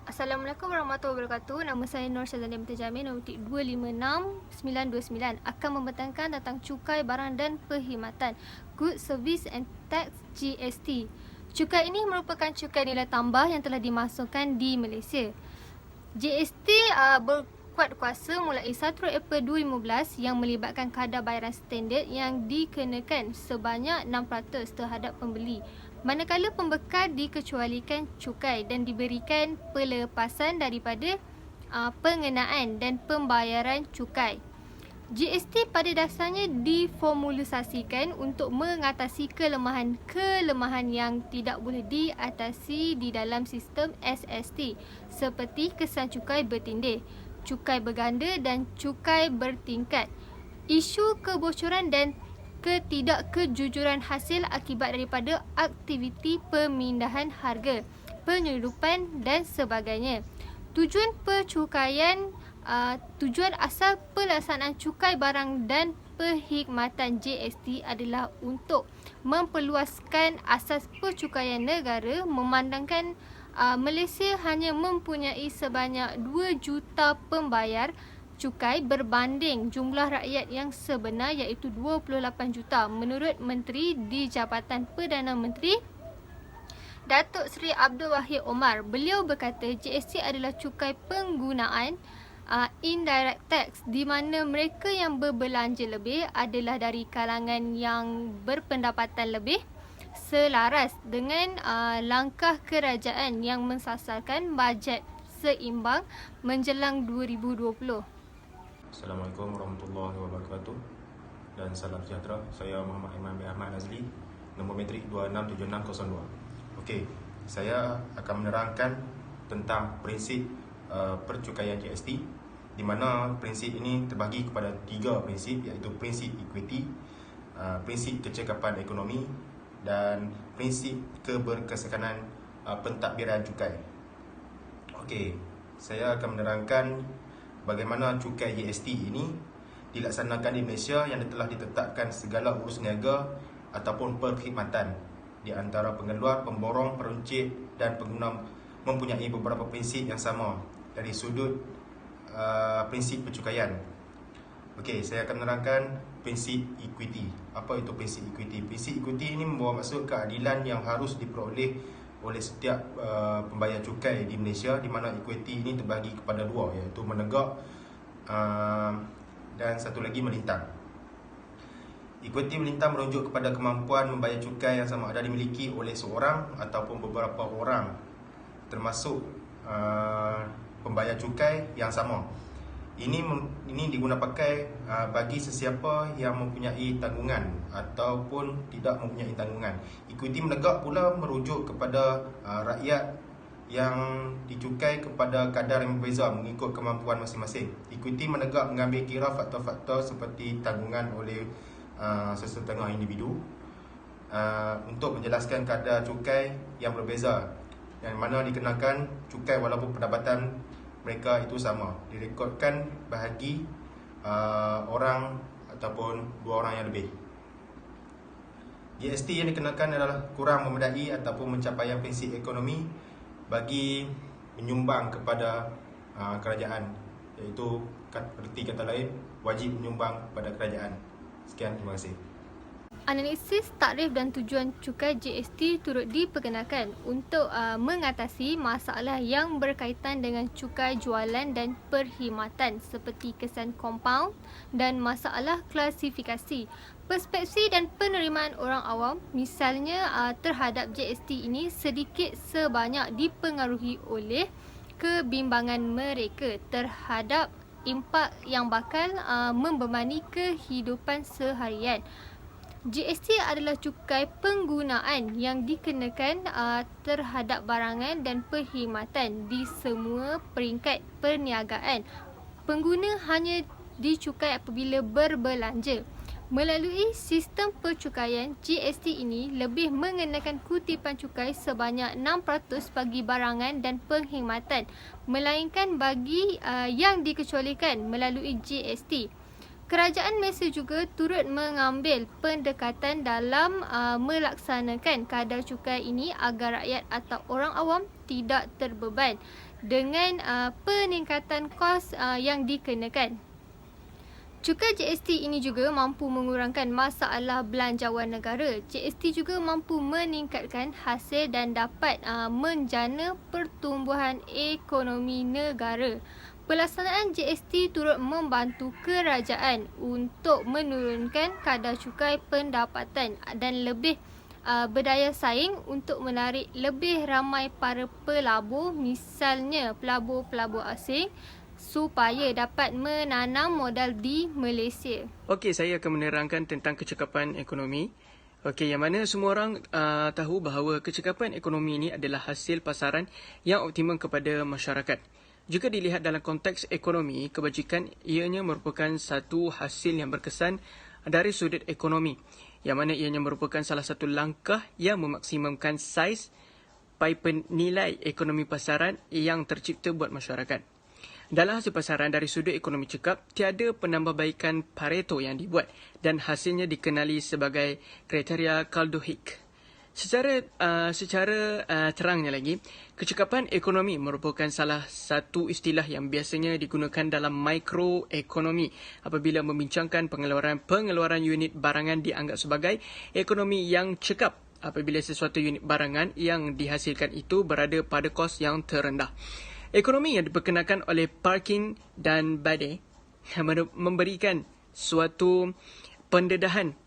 Assalamualaikum warahmatullahi wabarakatuh. Nama saya Nur Syazali Mutajamin, nombor 256999 akan membentangkan tentang cukai barang dan perkhidmatan Goods, Service and Tax GST. Cukai ini merupakan cukai nilai tambah yang telah dimasukkan di Malaysia. GST berkuat kuasa mulai 1 April 2015 yang melibatkan kadar bayaran standard yang dikenakan sebanyak 6% terhadap pembeli, manakala pembekal dikecualikan cukai dan diberikan pelepasan daripada pengenaan dan pembayaran cukai. GST pada dasarnya diformulisasikan untuk mengatasi kelemahan yang tidak boleh diatasi di dalam sistem SST seperti kesan cukai bertindih, cukai berganda dan cukai bertingkat, isu kebocoran dan ketidakkejujuran hasil akibat daripada aktiviti pemindahan harga, penyeludupan dan sebagainya. Tujuan asal pelaksanaan cukai barang dan perkhidmatan GST adalah untuk memperluaskan asas percukaian negara, memandangkan Malaysia hanya mempunyai sebanyak 2 juta pembayar cukai berbanding jumlah rakyat yang sebenar iaitu 28 juta menurut Menteri di Jabatan Perdana Menteri Datuk Seri Abdul Wahid Omar. Beliau berkata GST adalah cukai penggunaan indirect tax di mana mereka yang berbelanja lebih adalah dari kalangan yang berpendapatan lebih, selaras dengan langkah kerajaan yang mensasarkan bajet seimbang menjelang 2020. Assalamualaikum warahmatullahi wabarakatuh dan salam sejahtera. Saya Muhammad Iman bin Ahmad Nazli, nombor metrik 267602. Okey, saya akan menerangkan tentang prinsip percukaian GST, di mana prinsip ini terbagi kepada 3 prinsip, iaitu prinsip equity, prinsip kecekapan ekonomi dan prinsip keberkesanan pentadbiran cukai. Okey, saya akan menerangkan bagaimana cukai GST ini dilaksanakan di Malaysia yang telah ditetapkan segala urus niaga ataupun perkhidmatan di antara pengeluar, pemborong, peruncit dan pengguna mempunyai beberapa prinsip yang sama dari sudut prinsip percukaian. Okey, saya akan menerangkan prinsip equity. Apa itu prinsip equity? Prinsip equity ini membawa maksud keadilan yang harus diperoleh oleh setiap pembayar cukai di Malaysia, di mana equity ini terbagi kepada 2, iaitu menegak dan satu lagi melintang. Equity melintang merujuk kepada kemampuan membayar cukai yang sama ada dimiliki oleh seorang ataupun beberapa orang, termasuk pembayar cukai yang sama. Ini diguna pakai bagi sesiapa yang mempunyai tanggungan ataupun tidak mempunyai tanggungan. Equity menegak pula merujuk kepada rakyat yang dicukai kepada kadar yang berbeza mengikut kemampuan masing-masing. Equity menegak mengambil kira faktor-faktor seperti tanggungan oleh sesetengah individu untuk menjelaskan kadar cukai yang berbeza, yang mana dikenakan cukai walaupun pendapatan mereka itu sama, direkodkan bahagi orang ataupun 2 orang yang lebih. GST yang dikenakan adalah kurang memadai ataupun mencapaian prinsip ekonomi bagi menyumbang kepada kerajaan, iaitu erti kata lain wajib menyumbang kepada kerajaan. Sekian, terima kasih. Analisis takrif dan tujuan cukai GST turut diperkenalkan untuk mengatasi masalah yang berkaitan dengan cukai jualan dan perkhidmatan seperti kesan kompaun dan masalah klasifikasi, persepsi dan penerimaan orang awam misalnya terhadap GST ini sedikit sebanyak dipengaruhi oleh kebimbangan mereka terhadap impak yang bakal membebani kehidupan seharian. GST adalah cukai penggunaan yang dikenakan terhadap barangan dan perkhidmatan di semua peringkat perniagaan. Pengguna hanya dicukai apabila berbelanja. Melalui sistem percukaian, GST ini lebih mengenakan kutipan cukai sebanyak 6% bagi barangan dan perkhidmatan, melainkan bagi yang dikecualikan melalui GST. Kerajaan Malaysia juga turut mengambil pendekatan dalam melaksanakan kadar cukai ini agar rakyat atau orang awam tidak terbeban dengan peningkatan kos yang dikenakan. Cukai GST ini juga mampu mengurangkan masalah belanjawan negara. GST juga mampu meningkatkan hasil dan dapat menjana pertumbuhan ekonomi negara. Pelaksanaan GST turut membantu kerajaan untuk menurunkan kadar cukai pendapatan dan lebih berdaya saing untuk menarik lebih ramai para pelabur, misalnya pelabur-pelabur asing, supaya dapat menanam modal di Malaysia. Okey, saya akan menerangkan tentang kecekapan ekonomi. Okey, yang mana semua orang tahu bahawa kecekapan ekonomi ini adalah hasil pasaran yang optimum kepada masyarakat. Jika dilihat dalam konteks ekonomi, kebajikan ianya merupakan satu hasil yang berkesan dari sudut ekonomi, yang mana ianya merupakan salah satu langkah yang memaksimumkan saiz paipan nilai ekonomi pasaran yang tercipta buat masyarakat. Dalam hasil pasaran dari sudut ekonomi cekap, tiada penambahbaikan Pareto yang dibuat dan hasilnya dikenali sebagai kriteria Kaldor-Hicks. Secara terangnya lagi, kecekapan ekonomi merupakan salah satu istilah yang biasanya digunakan dalam mikroekonomi apabila membincangkan pengeluaran unit barangan dianggap sebagai ekonomi yang cekap apabila sesuatu unit barangan yang dihasilkan itu berada pada kos yang terendah. Ekonomi yang diperkenalkan oleh Parkin dan Bade memberikan suatu pendedahan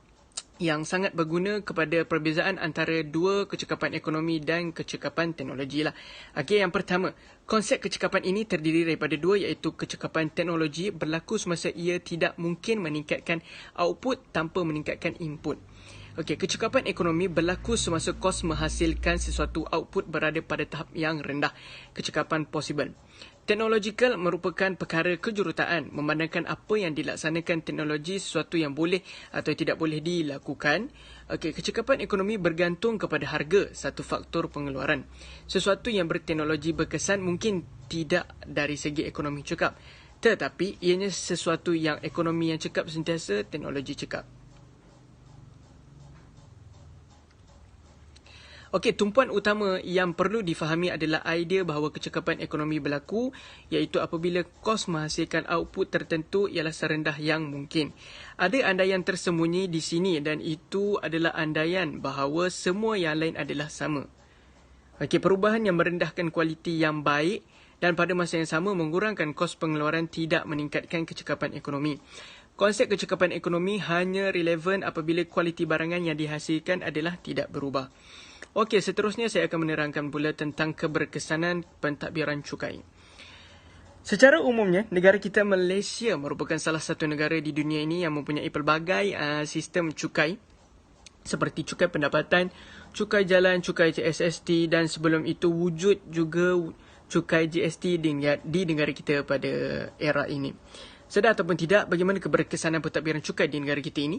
yang sangat berguna kepada perbezaan antara dua kecekapan ekonomi dan kecekapan teknologi lah. Okey, yang pertama, konsep kecekapan ini terdiri daripada dua, iaitu kecekapan teknologi berlaku semasa ia tidak mungkin meningkatkan output tanpa meningkatkan input. Okey, kecekapan ekonomi berlaku semasa kos menghasilkan sesuatu output berada pada tahap yang rendah. Kecekapan possible. Teknologikal merupakan perkara kejuruteraan memandangkan apa yang dilaksanakan teknologi sesuatu yang boleh atau tidak boleh dilakukan. Okey, kecekapan ekonomi bergantung kepada harga, satu faktor pengeluaran. Sesuatu yang berteknologi berkesan mungkin tidak dari segi ekonomi cekap, tetapi ianya sesuatu yang ekonomi yang cekap sentiasa teknologi cekap. Okey, tumpuan utama yang perlu difahami adalah idea bahawa kecekapan ekonomi berlaku iaitu apabila kos menghasilkan output tertentu ialah serendah yang mungkin. Ada andaian tersembunyi di sini dan itu adalah andaian bahawa semua yang lain adalah sama. Okey, perubahan yang merendahkan kualiti yang baik dan pada masa yang sama mengurangkan kos pengeluaran tidak meningkatkan kecekapan ekonomi. Konsep kecekapan ekonomi hanya relevan apabila kualiti barangan yang dihasilkan adalah tidak berubah. Okey, seterusnya saya akan menerangkan pula tentang keberkesanan pentadbiran cukai. Secara umumnya, negara kita Malaysia merupakan salah satu negara di dunia ini yang mempunyai pelbagai sistem cukai seperti cukai pendapatan, cukai jalan, cukai GST dan sebelum itu wujud juga cukai GST di negara kita pada era ini. Sedar ataupun tidak, bagaimana keberkesanan pentadbiran cukai di negara kita ini?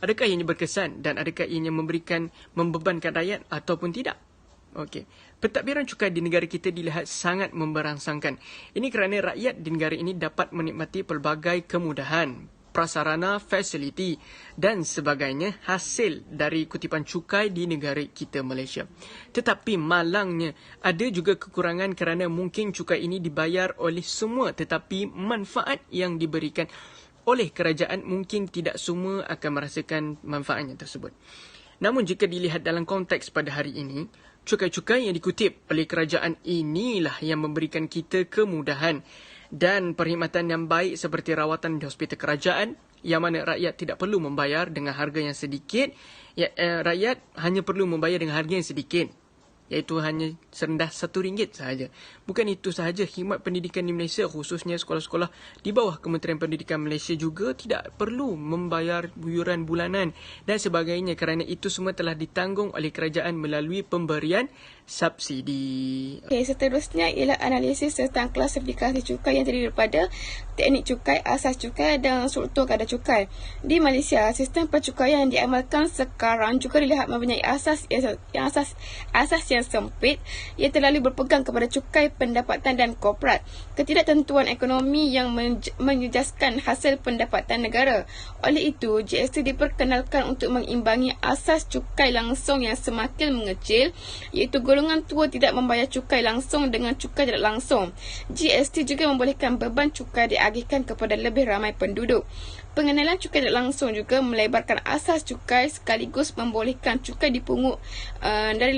Adakah ianya berkesan dan adakah ianya membebankan rakyat ataupun tidak? Okey. Pentadbiran cukai di negara kita dilihat sangat memberangsangkan. Ini kerana rakyat di negara ini dapat menikmati pelbagai kemudahan, prasarana, fasiliti dan sebagainya hasil dari kutipan cukai di negara kita Malaysia. Tetapi malangnya ada juga kekurangan kerana mungkin cukai ini dibayar oleh semua tetapi manfaat yang diberikan oleh kerajaan mungkin tidak semua akan merasakan manfaatnya tersebut. Namun jika dilihat dalam konteks pada hari ini, cukai-cukai yang dikutip oleh kerajaan inilah yang memberikan kita kemudahan dan perkhidmatan yang baik seperti rawatan di hospital kerajaan yang mana rakyat tidak perlu membayar dengan harga yang sedikit. Rakyat hanya perlu membayar dengan harga yang sedikit, iaitu hanya serendah RM1 sahaja. Bukan itu sahaja, khidmat pendidikan di Malaysia khususnya sekolah-sekolah di bawah Kementerian Pendidikan Malaysia juga tidak perlu membayar yuran bulanan dan sebagainya kerana itu semua telah ditanggung oleh kerajaan melalui pemberian subsidi. Okey, seterusnya ialah analisis tentang klasifikasi cukai yang terdiri daripada teknik cukai, asas cukai dan struktur kadar cukai. Di Malaysia, sistem percukaian yang diamalkan sekarang juga dilihat mempunyai asas yang sempit yang terlalu berpegang kepada cukai pendapatan dan korporat. Ketidaktentuan ekonomi yang menjejaskan hasil pendapatan negara. Oleh itu, GST diperkenalkan untuk mengimbangi asas cukai langsung yang semakin mengecil, iaitu golongan tua tidak membayar cukai langsung dengan cukai tidak langsung. GST juga membolehkan beban cukai diagihkan kepada lebih ramai penduduk. Pengenalan cukai tidak langsung juga melebarkan asas cukai sekaligus membolehkan cukai dipungut dari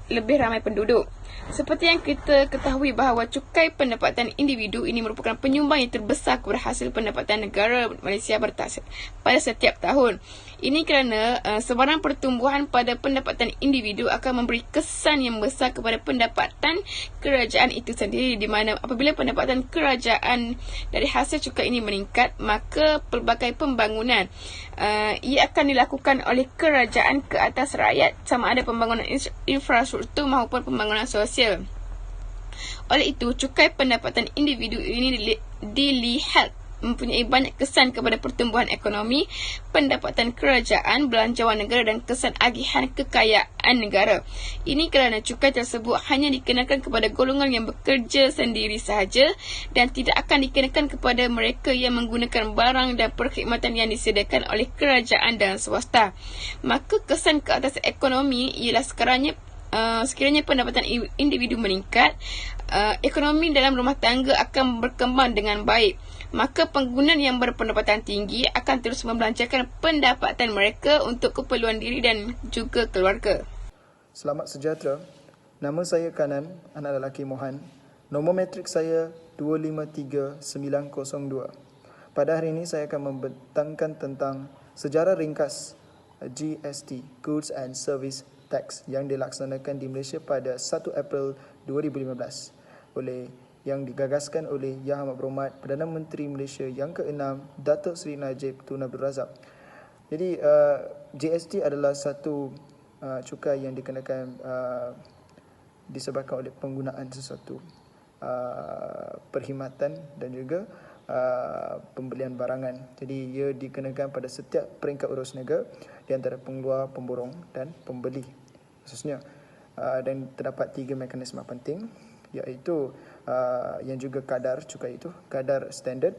lebih ramai penduduk. Seperti yang kita ketahui bahawa cukai pendapatan individu ini merupakan penyumbang yang terbesar kepada hasil pendapatan negara Malaysia pada setiap tahun. Ini kerana sebarang pertumbuhan pada pendapatan individu akan memberi kesan yang besar kepada pendapatan kerajaan itu sendiri, di mana apabila pendapatan kerajaan dari hasil cukai ini meningkat, maka pelbagai pembangunan ia akan dilakukan oleh kerajaan ke atas rakyat, sama ada pembangunan infrastruktur maupun pembangunan sosial. Oleh itu, cukai pendapatan individu ini dilihat mempunyai banyak kesan kepada pertumbuhan ekonomi, pendapatan kerajaan, belanjawan negara dan kesan agihan kekayaan negara. Ini kerana cukai tersebut hanya dikenakan kepada golongan yang bekerja sendiri sahaja dan tidak akan dikenakan kepada mereka yang menggunakan barang dan perkhidmatan yang disediakan oleh kerajaan dan swasta. Maka kesan ke atas ekonomi ialah sekiranya pendapatan individu meningkat, ekonomi dalam rumah tangga akan berkembang dengan baik. Maka pengguna yang berpendapatan tinggi akan terus membelanjakan pendapatan mereka untuk keperluan diri dan juga keluarga. Selamat sejahtera. Nama saya Kanan, anak lelaki Mohan. Nombor metrik saya 253902. Pada hari ini saya akan membentangkan tentang sejarah ringkas GST, Goods and Service Tax, yang dilaksanakan di Malaysia pada 1 April 2015 yang digagaskan oleh Yang Amat Berhormat Perdana Menteri Malaysia yang ke-6, Datuk Seri Najib Tun Abdul Razak. Jadi GST adalah satu cukai yang dikenakan disebabkan oleh penggunaan sesuatu perkhidmatan dan juga pembelian barangan. Jadi ia dikenakan pada setiap peringkat urus niaga di antara pengeluar, pemborong dan pembeli khususnya. Dan terdapat 3 mekanisme penting, iaitu yang juga kadar cukai itu, kadar standard,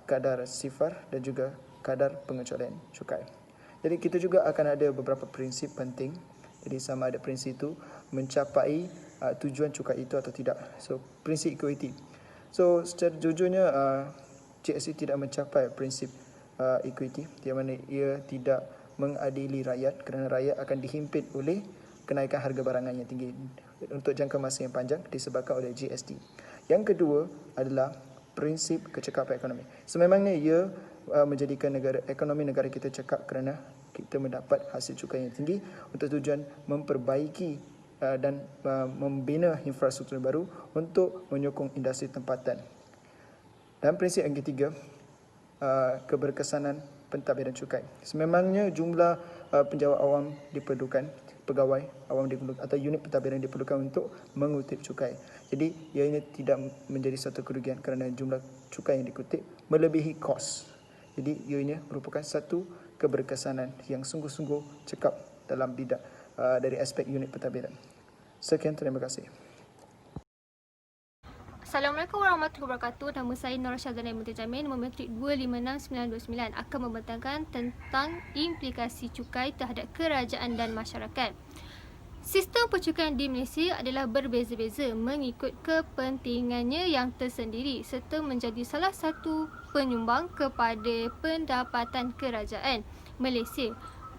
kadar sifar dan juga kadar pengecualian cukai. Jadi kita juga akan ada beberapa prinsip penting. Jadi sama ada prinsip itu mencapai tujuan cukai itu atau tidak. So prinsip equity. So secara jujurnya GST tidak mencapai prinsip equity, di mana ia tidak mengadili rakyat kerana rakyat akan dihimpit oleh kenaikan harga barangan yang tinggi untuk jangka masa yang panjang disebabkan oleh GST. Yang kedua adalah prinsip kecekapan ekonomi. Sememangnya ia menjadikan ekonomi negara kita cekap kerana kita mendapat hasil cukai yang tinggi untuk tujuan memperbaiki dan membina infrastruktur baru untuk menyokong industri tempatan. Dan prinsip yang ketiga, keberkesanan pentadbiran cukai. Sememangnya jumlah penjawat awam diperlukan, pegawai awam diperlukan atau unit pentadbiran diperlukan untuk mengutip cukai. Jadi ianya tidak menjadi satu kerugian kerana jumlah cukai yang dikutip melebihi kos. Jadi ianya merupakan satu keberkesanan yang sungguh-sungguh cekap dalam bidang dari aspek unit pentadbiran. Sekian, terima kasih. Assalamualaikum warahmatullahi wabarakatuh. Nama saya Nur Syazana Munti Jamin, nombor metrik 256929, akan membentangkan tentang implikasi cukai terhadap kerajaan dan masyarakat. Sistem percukaian di Malaysia adalah berbeza-beza mengikut kepentingannya yang tersendiri serta menjadi salah satu penyumbang kepada pendapatan kerajaan Malaysia.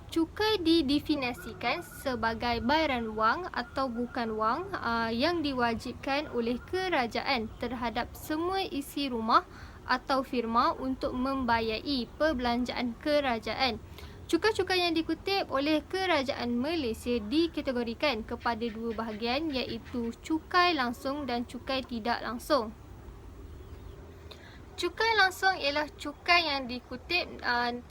Cukai didefinisikan sebagai bayaran wang atau bukan wang yang diwajibkan oleh kerajaan terhadap semua isi rumah atau firma untuk membayari perbelanjaan kerajaan. Cukai-cukai yang dikutip oleh kerajaan Malaysia dikategorikan kepada 2 bahagian, iaitu cukai langsung dan cukai tidak langsung. Cukai langsung ialah cukai yang dikutip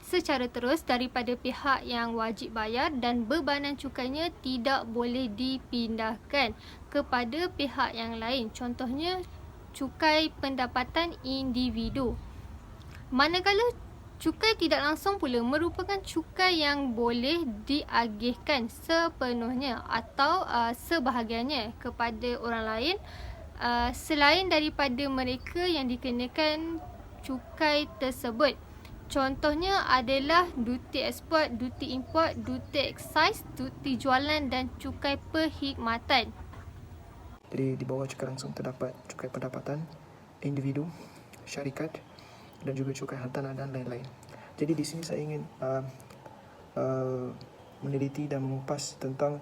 secara terus daripada pihak yang wajib bayar dan bebanan cukainya tidak boleh dipindahkan kepada pihak yang lain. Contohnya, cukai pendapatan individu. Manakala cukai tidak langsung pula merupakan cukai yang boleh diagihkan sepenuhnya atau sebahagiannya kepada orang lain selain daripada mereka yang dikenakan cukai tersebut. Contohnya adalah duty ekspor, duty import, duty excise, duty jualan dan cukai perkhidmatan. Jadi di bawah cukai langsung terdapat cukai pendapatan individu, syarikat dan juga cukai hartanah dan lain-lain. Jadi di sini saya ingin meneliti dan mengupas tentang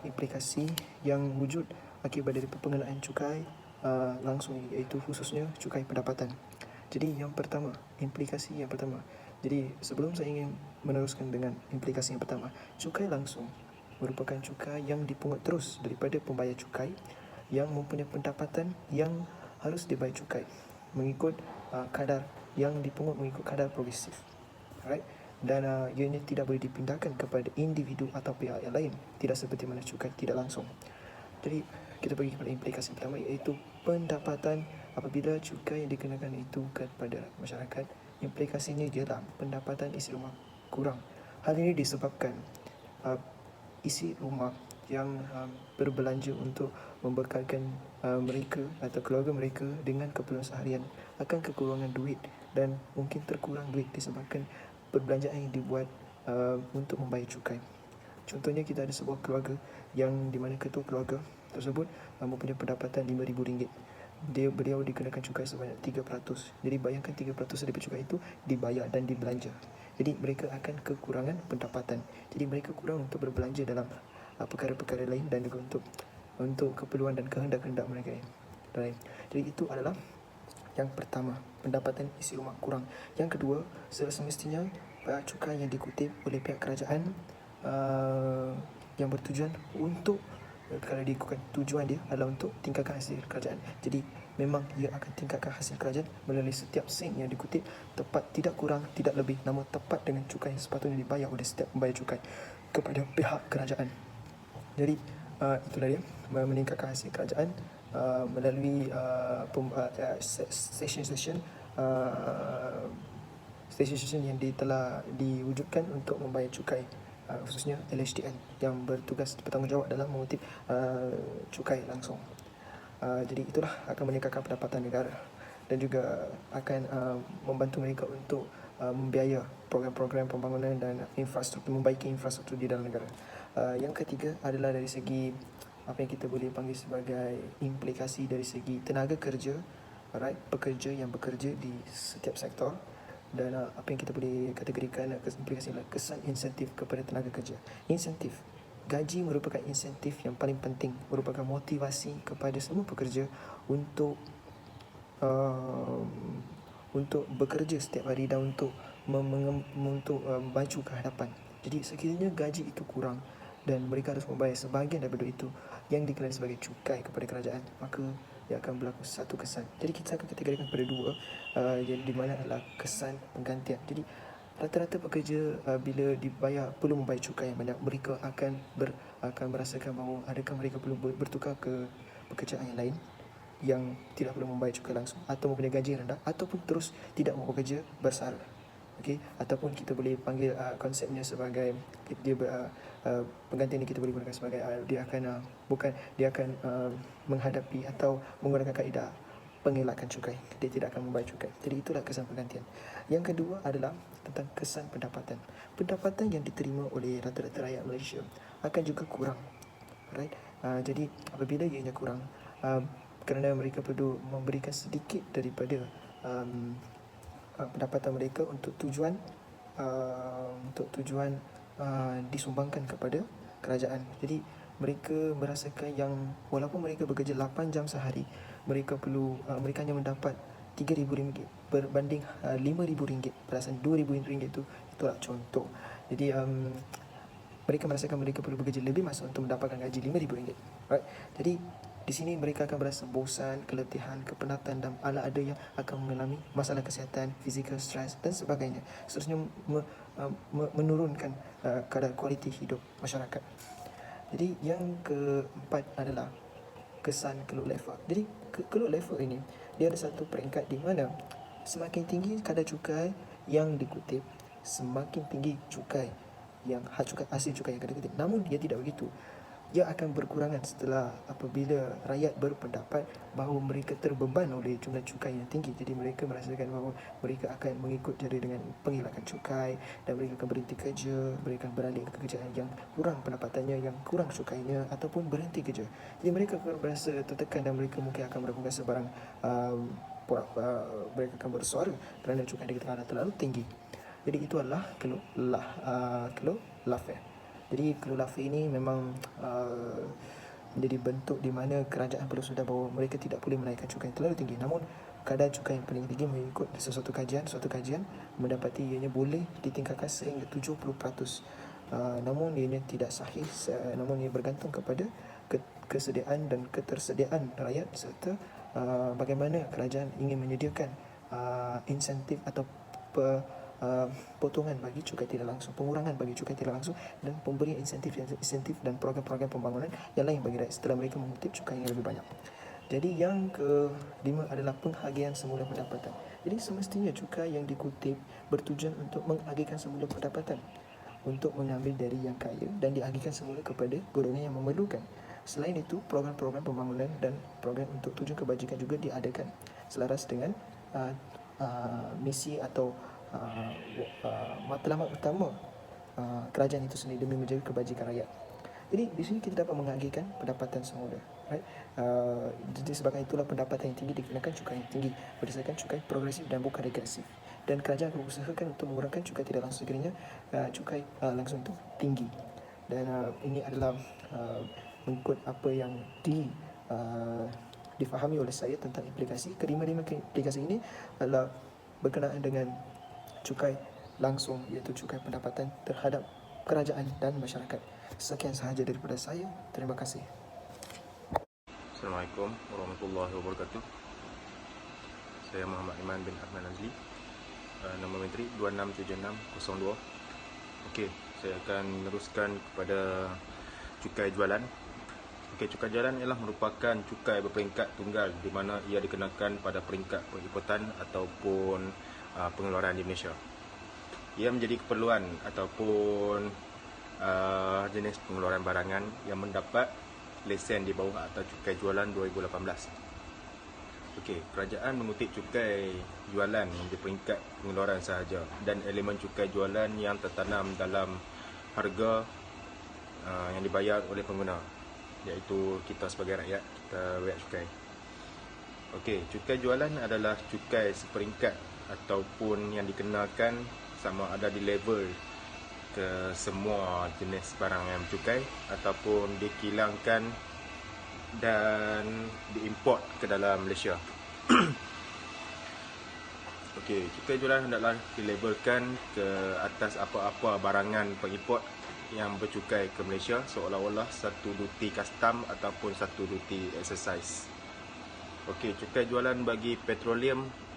implikasi yang wujud akibat dari pengenaan cukai langsung, iaitu khususnya cukai pendapatan. Jadi yang pertama, implikasi yang pertama. Jadi sebelum saya ingin meneruskan dengan implikasi yang pertama, cukai langsung merupakan cukai yang dipungut terus daripada pembayar cukai yang mempunyai pendapatan yang harus dibayar cukai mengikut kadar yang dipungut mengikut kadar progresif. Alright? Dan ianya tidak boleh dipindahkan kepada individu atau pihak yang lain, tidak seperti mana cukai tidak langsung. Jadi kita pergi kepada implikasi pertama, iaitu pendapatan. Apabila cukai yang dikenakan itu kepada masyarakat, implikasinya ialah pendapatan isi rumah kurang. Hal ini disebabkan isi rumah yang berbelanja untuk membekalkan mereka atau keluarga mereka dengan keperluan seharian akan kekurangan duit dan mungkin terkurang duit disebabkan perbelanjaan yang dibuat untuk membayar cukai. Contohnya, kita ada sebuah keluarga yang di mana ketua keluarga tersebut mempunyai pendapatan RM5,000. Beliau dikenakan cukai sebanyak 3%. Jadi bayangkan 3% daripada cukai itu dibayar dan dibelanja. Jadi mereka akan kekurangan pendapatan. Jadi mereka kurang untuk berbelanja dalam perkara-perkara lain dan juga untuk keperluan dan kehendak-kehendak mereka lain. Jadi itu adalah yang pertama, pendapatan isi rumah kurang. Yang kedua, semestinya cukai yang dikutip oleh pihak kerajaan yang bertujuan untuk, kalau diikutkan tujuan dia adalah untuk tingkatkan hasil kerajaan. Jadi memang ia akan tingkatkan hasil kerajaan melalui setiap sen yang dikutip tepat, tidak kurang, tidak lebih, namun tepat dengan cukai yang sepatutnya dibayar oleh setiap pembayar cukai kepada pihak kerajaan. Jadi itulah dia, meningkatkan hasil kerajaan melalui stesen-stesen yang telah diwujudkan untuk membayar cukai, khususnya LHDN yang bertugas bertanggungjawab dalam mengutip cukai langsung. Jadi itulah akan meningkatkan pendapatan negara dan juga akan membantu mereka untuk membiaya program-program pembangunan dan infrastruktur, membaiki infrastruktur di dalam negara. Yang ketiga adalah dari segi apa yang kita boleh panggil sebagai implikasi dari segi tenaga kerja, alright, pekerja yang bekerja di setiap sektor. Dan apa yang kita boleh kategorikan implikasi adalah kesan insentif kepada tenaga kerja. Insentif, gaji merupakan insentif yang paling penting, merupakan motivasi kepada semua pekerja untuk bekerja setiap hari dan untuk maju ke hadapan. Jadi sekiranya gaji itu kurang dan mereka harus membayar sebahagian daripada itu yang dikenali sebagai cukai kepada kerajaan, maka ia akan berlaku satu kesan. Jadi kita akan kategorikan pada dua, yang di mana adalah kesan penggantian. Jadi rata-rata pekerja bila dibayar perlu membayar cukai yang banyak, mereka akan merasakan bahawa adakah mereka perlu bertukar ke pekerjaan yang lain yang tidak perlu membayar cukai langsung, atau mempunyai gaji rendah, ataupun terus tidak mahu bekerja bersara. Okey, ataupun kita boleh panggil konsepnya sebagai penggantian ini kita boleh gunakan sebagai dia akan menghadapi atau menggunakan kaedah pengelakan cukai. Dia tidak akan membayar cukai. Jadi itulah kesan penggantian. Yang kedua adalah tentang kesan pendapatan. Pendapatan yang diterima oleh rata-rata rakyat Malaysia akan juga kurang. Right? Jadi apabila ianya kurang, kerana mereka perlu memberikan sedikit daripada pendapatan mereka untuk tujuan disumbangkan kepada kerajaan. Jadi mereka merasakan yang walaupun mereka bekerja 8 jam sehari, mereka hanya mendapat RM3,000 berbanding RM5,000. Perasaan RM2,000 itulah contoh. Jadi mereka merasakan mereka perlu bekerja lebih masa untuk mendapatkan gaji RM5,000. Right? Jadi Di sini mereka akan berasa bosan, keletihan, kepenatan dan ala ada yang akan mengalami masalah kesihatan, fizikal, stres dan sebagainya. Seterusnya menurunkan kadar kualiti hidup masyarakat. Jadi yang keempat adalah kesan Keluk Lefa. Jadi Keluk Lefa ini dia ada satu peringkat di mana semakin tinggi kadar cukai yang dikutip, semakin tinggi cukai yang hasil cukai yang dikutip. Namun dia tidak begitu. Ia akan berkurangan setelah apabila rakyat berpendapat bahawa mereka terbeban oleh jumlah cukai yang tinggi. Jadi mereka merasakan bahawa mereka akan mengikut jari dengan penghilangan cukai dan mereka akan berhenti kerja, mereka akan beralih ke kerjaan yang kurang pendapatannya, yang kurang cukainya ataupun berhenti kerja. Jadi mereka akan berasa tertekan dan mereka mungkin akan melakukan sebarang mereka akan bersuara kerana cukai di tengah terlalu tinggi. Jadi itu adalah Keluk Lafe. Jadi Keluk Lafe ini memang menjadi bentuk di mana kerajaan perlu sedar bahawa mereka tidak boleh menaikkan cukai yang terlalu tinggi. Namun kadar cukai yang paling tinggi mengikut suatu kajian mendapati ianya boleh ditingkatkan sehingga 70%. Namun ianya tidak sahih, namun ia bergantung kepada kesediaan dan ketersediaan rakyat serta bagaimana kerajaan ingin menyediakan insentif atau potongan bagi cukai tidak langsung, pengurangan bagi cukai tidak langsung dan pemberian insentif dan program-program pembangunan yang lain bagi rakyat setelah mereka mengutip cukai yang lebih banyak. Jadi yang kelima adalah penghargaan semula pendapatan. Jadi semestinya cukai yang dikutip bertujuan untuk mengagihkan semula pendapatan, untuk mengambil dari yang kaya dan diagihkan semula kepada golongan yang memerlukan. Selain itu, program-program pembangunan dan program untuk tujuan kebajikan juga diadakan selaras dengan misi atau matlamat utama kerajaan itu sendiri demi menjaga kebajikan rakyat. Jadi di sini kita dapat mengagihkan pendapatan semula, right? Jadi sebabkan itulah pendapatan yang tinggi dikenakan cukai yang tinggi berdasarkan cukai progresif dan bukan regresif. Dan kerajaan akan berusahakan untuk mengurangkan cukai tidak langsung sekiranya cukai langsung itu tinggi. Dan ini adalah mengikut apa yang difahami oleh saya tentang implikasi. Kelima-lima implikasi ini adalah berkenaan dengan cukai langsung, iaitu cukai pendapatan terhadap kerajaan dan masyarakat. Sekian sahaja daripada saya. Terima kasih. Assalamualaikum warahmatullahi wabarakatuh. Saya Muhammad Iman bin Ahmad Nazli, nombor menteri 267602. Okey, saya akan meneruskan kepada cukai jualan. Okey, cukai jualan ialah merupakan cukai berperingkat tunggal di mana ia dikenakan pada peringkat pengikutkan ataupun pengeluaran di Malaysia. Ia menjadi keperluan ataupun jenis pengeluaran barangan yang mendapat lesen di bawah Akta Cukai Jualan 2018. Okey, kerajaan mengutip cukai jualan di peringkat pengeluaran sahaja dan elemen cukai jualan yang tertanam dalam harga yang dibayar oleh pengguna, iaitu kita sebagai rakyat, kita bayar cukai. Okey, cukai jualan adalah cukai seperingkat ataupun yang dikenakan sama ada di level ke semua jenis barang yang bercukai ataupun dikilangkan dan diimport ke dalam Malaysia. Okey, cukai jualan hendaklah dilabelkan ke atas apa-apa barangan pengimport yang bercukai ke Malaysia seolah-olah satu duty custom ataupun satu duty exercise. Okey, cukai jualan bagi petroleum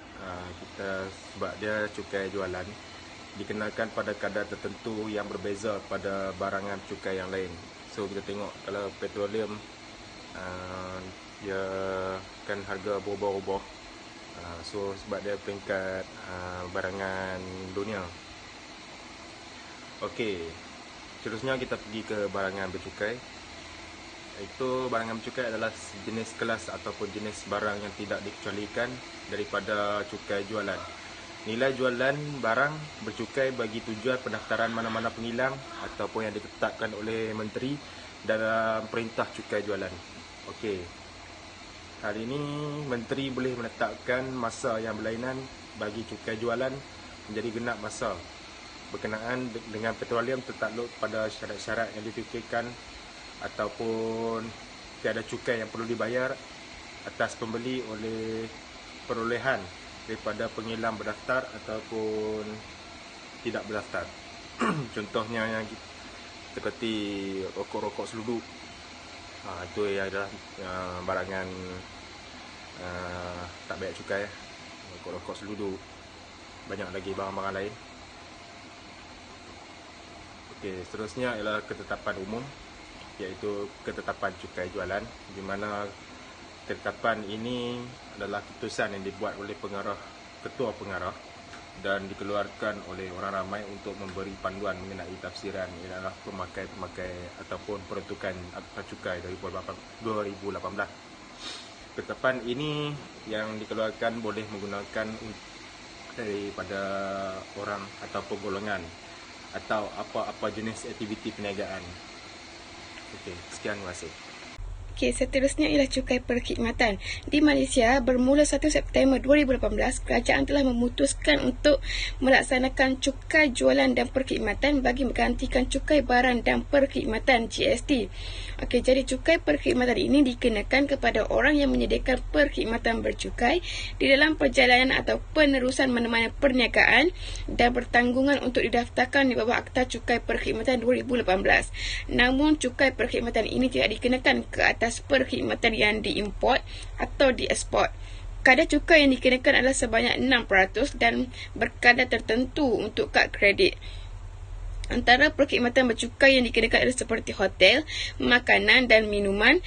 kita sebab dia cukai jualan dikenakan pada kadar tertentu yang berbeza pada barangan cukai yang lain. So kita tengok kalau petroleum dia kan harga berubah-ubah. So sebab dia peringkat barangan dunia. Okey, seterusnya kita pergi ke barangan bercukai. Itu barangan bercukai adalah jenis kelas ataupun jenis barang yang tidak dikecualikan daripada cukai jualan. Nilai jualan barang bercukai bagi tujuan pendaftaran mana-mana penghilang ataupun yang ditetapkan oleh menteri dalam perintah cukai jualan. Okey, hari ini menteri boleh menetapkan masa yang berlainan bagi cukai jualan menjadi genap masa berkenaan dengan petroleum tertakluk pada syarat-syarat yang difikirkan ataupun tiada cukai yang perlu dibayar atas pembeli oleh perolehan daripada penghilang berdaftar ataupun tidak berdaftar. Contohnya yang seperti rokok-rokok seluduk Itu adalah barangan tak bayar cukai. Rokok-rokok seludu, banyak lagi barang-barang lain. Okey, seterusnya ialah ketetapan umum, iaitu ketetapan cukai jualan, di mana ketetapan ini adalah keputusan yang dibuat oleh ketua pengarah dan dikeluarkan oleh orang ramai untuk memberi panduan mengenai tafsiran ialah pemakai-pemakai ataupun peruntukan akta cukai dari 2018. Ketetapan ini yang dikeluarkan boleh menggunakan daripada orang ataupun golongan atau apa-apa jenis aktiviti perniagaan. Okey, sekian, terima kasih. Okey, seterusnya ialah cukai perkhidmatan. Di Malaysia, bermula 1 September 2018, kerajaan telah memutuskan untuk melaksanakan cukai jualan dan perkhidmatan bagi menggantikan cukai barang dan perkhidmatan GST. Okey, jadi cukai perkhidmatan ini dikenakan kepada orang yang menyediakan perkhidmatan bercukai di dalam perjalanan atau penerusan mana-mana perniagaan dan bertanggungan untuk didaftarkan di bawah Akta Cukai Perkhidmatan 2018. Namun, cukai perkhidmatan ini tidak dikenakan ke atas perkhidmatan yang diimport atau diekspor. Kadar cukai yang dikenakan adalah sebanyak 6% dan berkadar tertentu untuk kad kredit. Antara perkhidmatan bercukai yang dikenakan adalah seperti hotel, makanan dan minuman,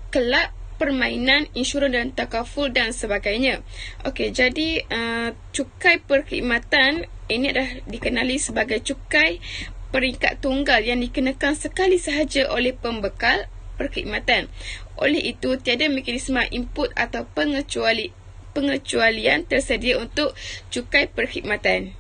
kelab, permainan, insurans dan takaful dan sebagainya. Okey, jadi cukai perkhidmatan ini adalah dikenali sebagai cukai peringkat tunggal yang dikenakan sekali sahaja oleh pembekal perkhidmatan. Oleh itu, tiada mekanisme input atau pengecualian tersedia untuk cukai perkhidmatan.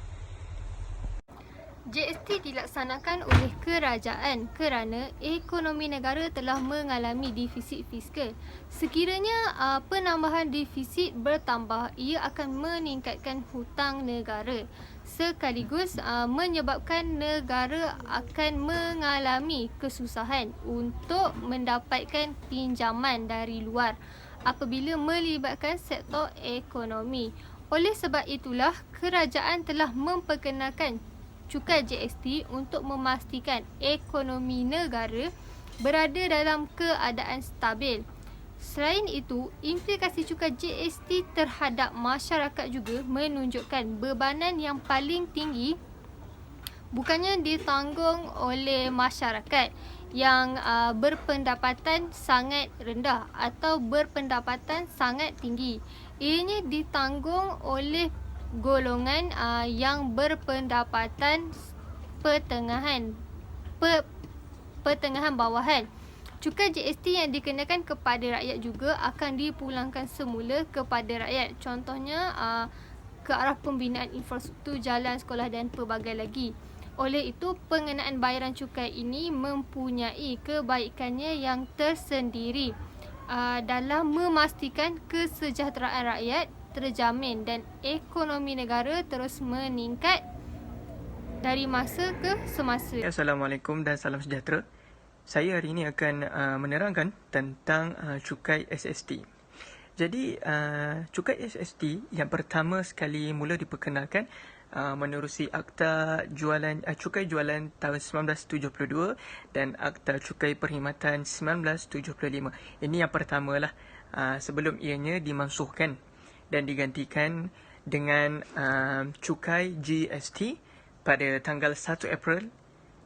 GST dilaksanakan oleh kerajaan kerana ekonomi negara telah mengalami defisit fiskal. Sekiranya penambahan defisit bertambah, ia akan meningkatkan hutang negara, sekaligus menyebabkan negara akan mengalami kesusahan untuk mendapatkan pinjaman dari luar apabila melibatkan sektor ekonomi. Oleh sebab itulah, kerajaan telah memperkenalkan cukai GST untuk memastikan ekonomi negara berada dalam keadaan stabil. Selain itu, implikasi cukai GST terhadap masyarakat juga menunjukkan bebanan yang paling tinggi bukannya ditanggung oleh masyarakat yang berpendapatan sangat rendah atau berpendapatan sangat tinggi. Ianya ditanggung oleh golongan yang berpendapatan pertengahan bawahan. Cukai GST yang dikenakan kepada rakyat juga akan dipulangkan semula kepada rakyat. Contohnya ke arah pembinaan infrastruktur, jalan, sekolah dan pelbagai lagi. Oleh itu, pengenaan bayaran cukai ini mempunyai kebaikannya yang tersendiri dalam memastikan kesejahteraan rakyat terjamin dan ekonomi negara terus meningkat dari masa ke semasa. Assalamualaikum dan salam sejahtera. Saya hari ini akan menerangkan tentang cukai SST. Jadi, cukai SST yang pertama sekali mula diperkenalkan menerusi Akta Cukai Jualan tahun 1972 dan Akta Cukai Perkhidmatan 1975. Ini yang pertamalah sebelum ianya dimansuhkan dan digantikan dengan cukai GST pada tanggal 1 April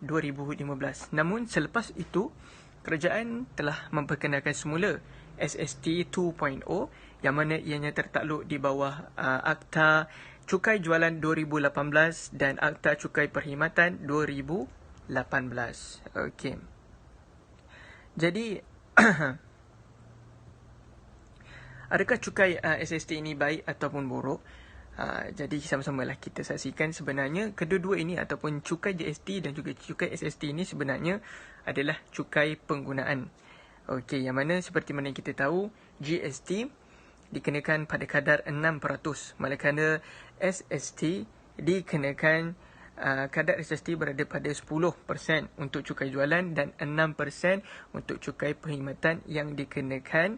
2015. Namun selepas itu, kerajaan telah memperkenalkan semula SST 2.0 yang mana ianya tertakluk di bawah Akta Cukai Jualan 2018 dan Akta Cukai Perkhidmatan 2018. Okey. Jadi adakah cukai SST ini baik ataupun buruk? Jadi sama-samalah kita saksikan sebenarnya kedua-dua ini ataupun cukai GST dan juga cukai SST ini sebenarnya adalah cukai penggunaan. Okey, yang mana seperti mana kita tahu, GST dikenakan pada kadar 6%, manakala SST dikenakan kadar SST berada pada 10% untuk cukai jualan dan 6% untuk cukai perkhidmatan yang dikenakan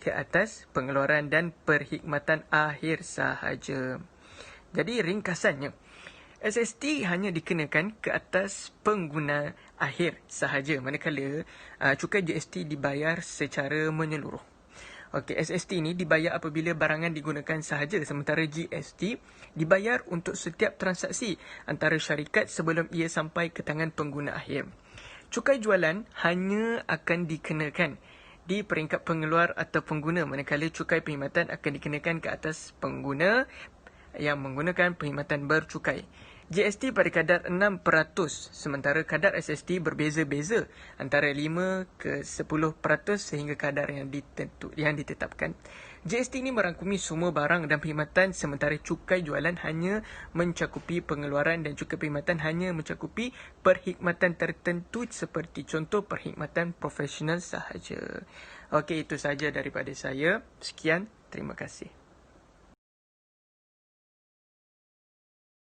ke atas pengeluaran dan perkhidmatan akhir sahaja. Jadi ringkasannya, SST hanya dikenakan ke atas pengguna akhir sahaja, manakala cukai GST dibayar secara menyeluruh. Okey, SST ni dibayar apabila barangan digunakan sahaja, sementara GST dibayar untuk setiap transaksi antara syarikat sebelum ia sampai ke tangan pengguna akhir. Cukai jualan hanya akan dikenakan di peringkat pengeluar atau pengguna, manakala cukai perkhidmatan akan dikenakan ke atas pengguna yang menggunakan perkhidmatan bercukai. GST pada kadar 6%, sementara kadar SST berbeza-beza antara 5 ke 10% sehingga kadar yang ditetapkan. GST ini merangkumi semua barang dan perkhidmatan, sementara cukai jualan hanya mencakupi pengeluaran dan cukai perkhidmatan hanya mencakupi perkhidmatan tertentu seperti contoh perkhidmatan profesional sahaja. Okey, itu sahaja daripada saya. Sekian, terima kasih.